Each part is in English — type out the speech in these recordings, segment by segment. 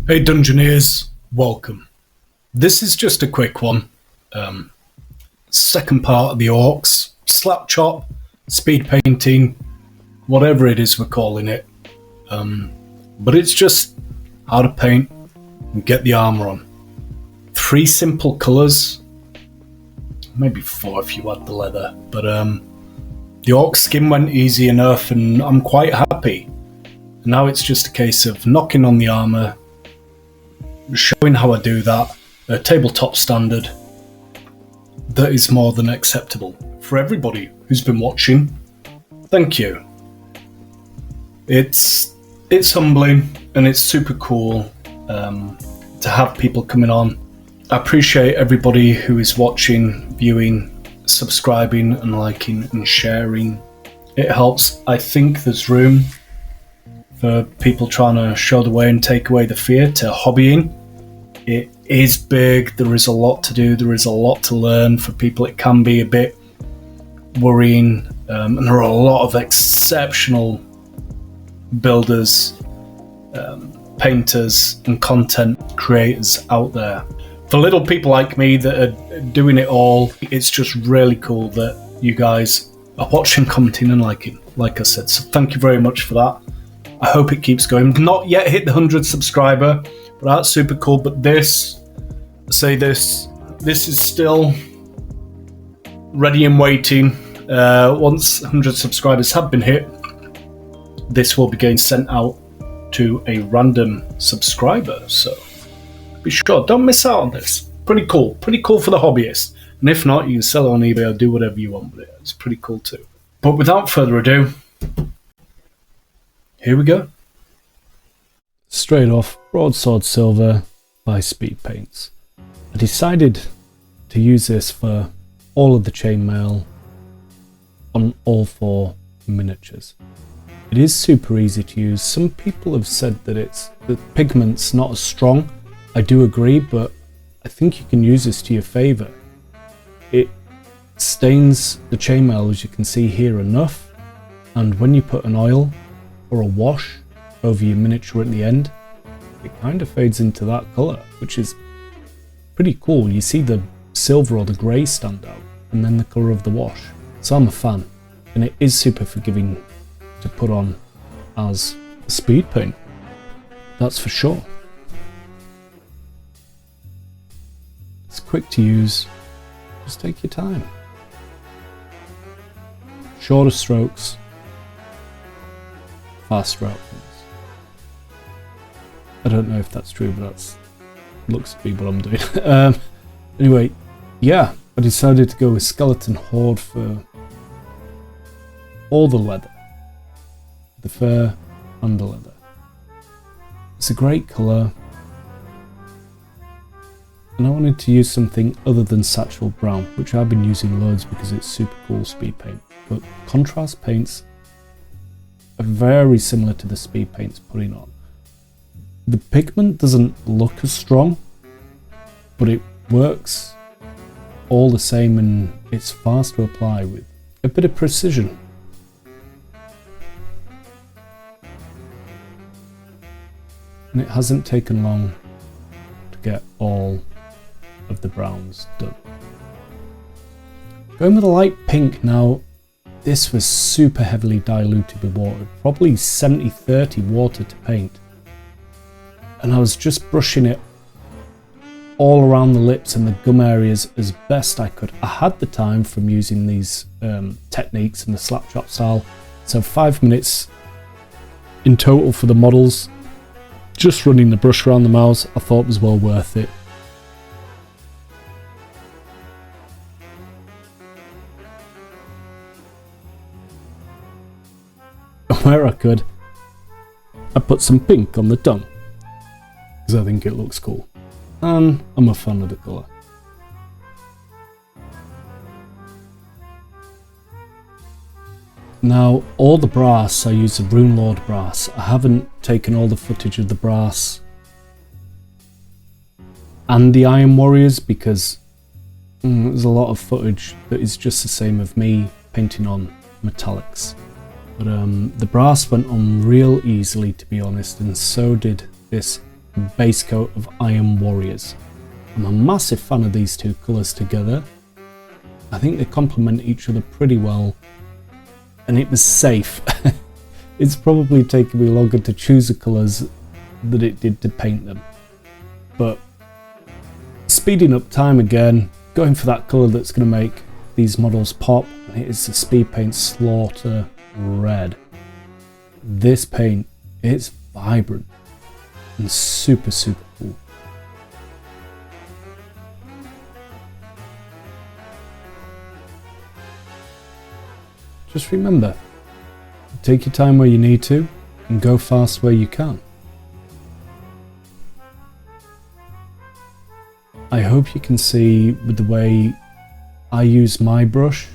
Hey Dungeoneers, welcome. This is just a quick one. Second part of the Orks, slap chop, speed painting, whatever it is we're calling it. But it's just how to paint and get the armour on. 3 simple colours, maybe 4 if you add the leather, but the Orc skin went easy enough and I'm quite happy. And now it's just a case of knocking on the armour, showing how I do that, a tabletop standard that is more than acceptable for everybody who's been watching. Thank you. It's humbling and it's super cool to have people coming on. I appreciate everybody who is watching, viewing, subscribing and liking and sharing. It helps. I think there's room for people trying to show the way and take away the fear to hobbying. It is big, there is a lot to do, there is a lot to learn. For people it can be a bit worrying, and there are a lot of exceptional builders, painters and content creators out there. For little people like me that are doing it all, it's just really cool that you guys are watching, commenting and liking, like I said, so thank you very much for that. I hope it keeps going. Not yet hit the 100 subscriber, but that's super cool. But this is still ready and waiting. Once 100 subscribers have been hit, this will be getting sent out to a random subscriber. So be sure, don't miss out on this. Pretty cool for the hobbyist. And if not, you can sell it on eBay or do whatever you want with it. It's pretty cool too. But without further ado, here we go. Straight off, Broadsword Silver by Speed Paints. I decided to use this for all of the chainmail on all 4 miniatures. It is super easy to use. Some people have said that the pigment's not as strong. I do agree, but I think you can use this to your favour. It stains the chainmail, as you can see here, enough, and when you put an oil or a wash over your miniature at the end, it kind of fades into that colour, which is pretty cool. You see the silver or the grey stand out, and then the colour of the wash. So I'm a fan, and it is super forgiving to put on as a speed paint, that's for sure. It's quick to use, just take your time. Shorter strokes, faster outcomes. I don't know if that's true, but that looks to be what I'm doing. Anyway, yeah, I decided to go with Skeleton Horde for all the leather, the fur and the leather. It's a great colour, and I wanted to use something other than Satchel Brown, which I've been using loads because it's super cool speed paint. But contrast paints are very similar to the speed paints putting on. The pigment doesn't look as strong, but it works all the same and it's fast to apply with a bit of precision. And it hasn't taken long to get all of the browns done. Going with a light pink now, this was super heavily diluted with water, probably 70-30 water to paint. And I was just brushing it all around the lips and the gum areas as best I could. I had the time from using these techniques and the slap chop style, so 5 minutes in total for the models. Just running the brush around the mouths, I thought was well worth it. Where I could, I put some pink on the tongue because I think it looks cool, and I'm a fan of the colour. Now, all the brass, I use the Rune Lord brass. I haven't taken all the footage of the brass and the Iron Warriors because there's a lot of footage that is just the same of me painting on metallics. But the brass went on real easily, to be honest, and so did this base coat of Iron Warriors. I'm a massive fan of these two colours together. I think they complement each other pretty well, and it was safe. It's probably taken me longer to choose the colours than it did to paint them. But speeding up time again, going for that colour that's going to make these models pop, and it is the Speed Paint Slaughter Red. This paint, it's vibrant and super cool. Just remember, take your time where you need to and go fast where you can. I hope you can see with the way I use my brush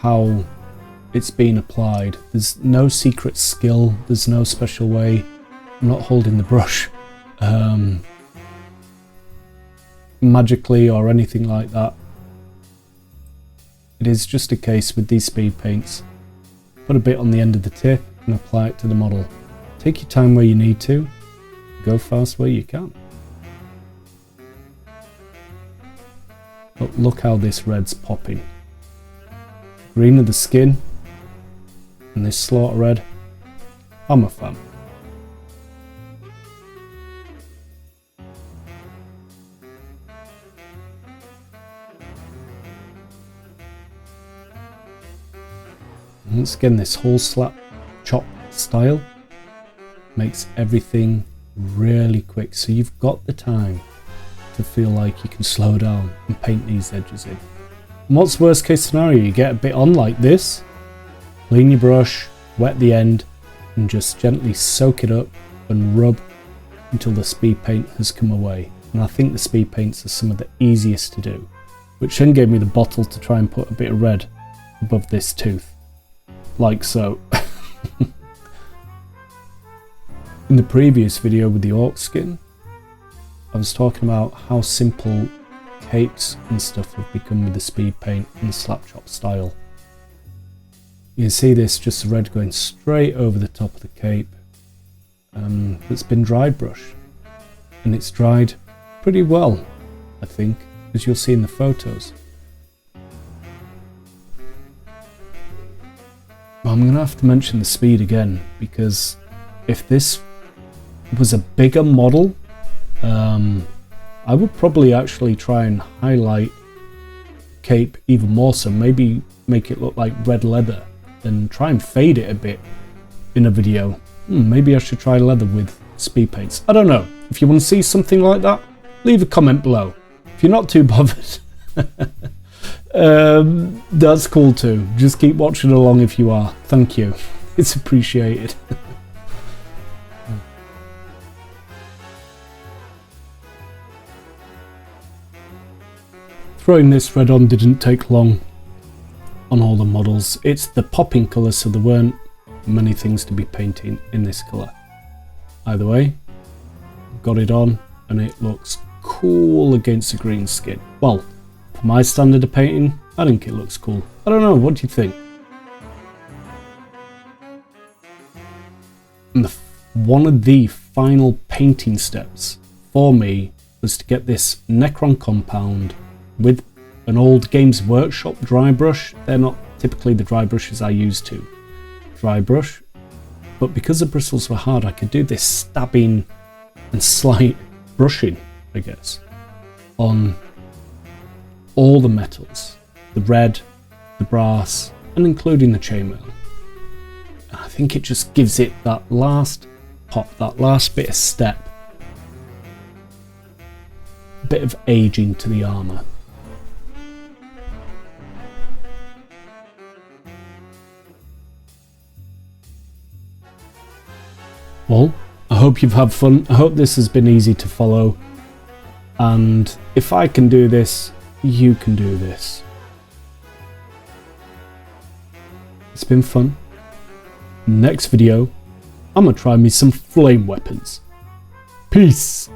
how it's been applied. There's no secret skill, there's no special way. I'm not holding the brush magically or anything like that. It is just a case with these speed paints. Put a bit on the end of the tip and apply it to the model. Take your time where you need to, go fast where you can. But look how this red's popping. Green of the skin, and this Slaughter Red, I'm a fan. Once again, this whole slap chop style makes everything really quick, so you've got the time to feel like you can slow down and paint these edges in. And what's worst case scenario? You get a bit on like this, clean your brush, wet the end, and just gently soak it up and rub until the speed paint has come away. And I think the speed paints are some of the easiest to do, which then gave me the bottle to try and put a bit of red above this tooth. Like so. In the previous video with the orc skin, I was talking about how simple capes and stuff have become with the speed paint and the slap chop style. You can see this, just the red going straight over the top of the cape that's been dry brushed. And it's dried pretty well, I think, as you'll see in the photos. I'm going to have to mention the speed again, because if this was a bigger model, I would probably actually try and highlight cape even more, so maybe make it look like red leather and try and fade it a bit in a video. Maybe I should try leather with speed paints. I don't know. If you want to see something like that, leave a comment below. If you're not too bothered, that's cool too. Just keep watching along if you are. Thank you. It's appreciated. Throwing this red on didn't take long on all the models. It's the popping colour, so there weren't many things to be painting in this colour. Either way, got it on and it looks cool against the green skin. Well, for my standard of painting, I think it looks cool. I don't know, what do you think? And one of the final painting steps for me was to get this Necron compound with an old Games Workshop dry brush. They're not typically the dry brushes I use to dry brush, but because the bristles were hard, I could do this stabbing and slight brushing, I guess, on all the metals, the red, the brass, and including the chainmail. And I think it just gives it that last pop, that last bit of step, a bit of aging to the armour. Well, I hope you've had fun. I hope this has been easy to follow. And if I can do this, you can do this. It's been fun. Next video, I'm gonna try me some flame weapons. Peace!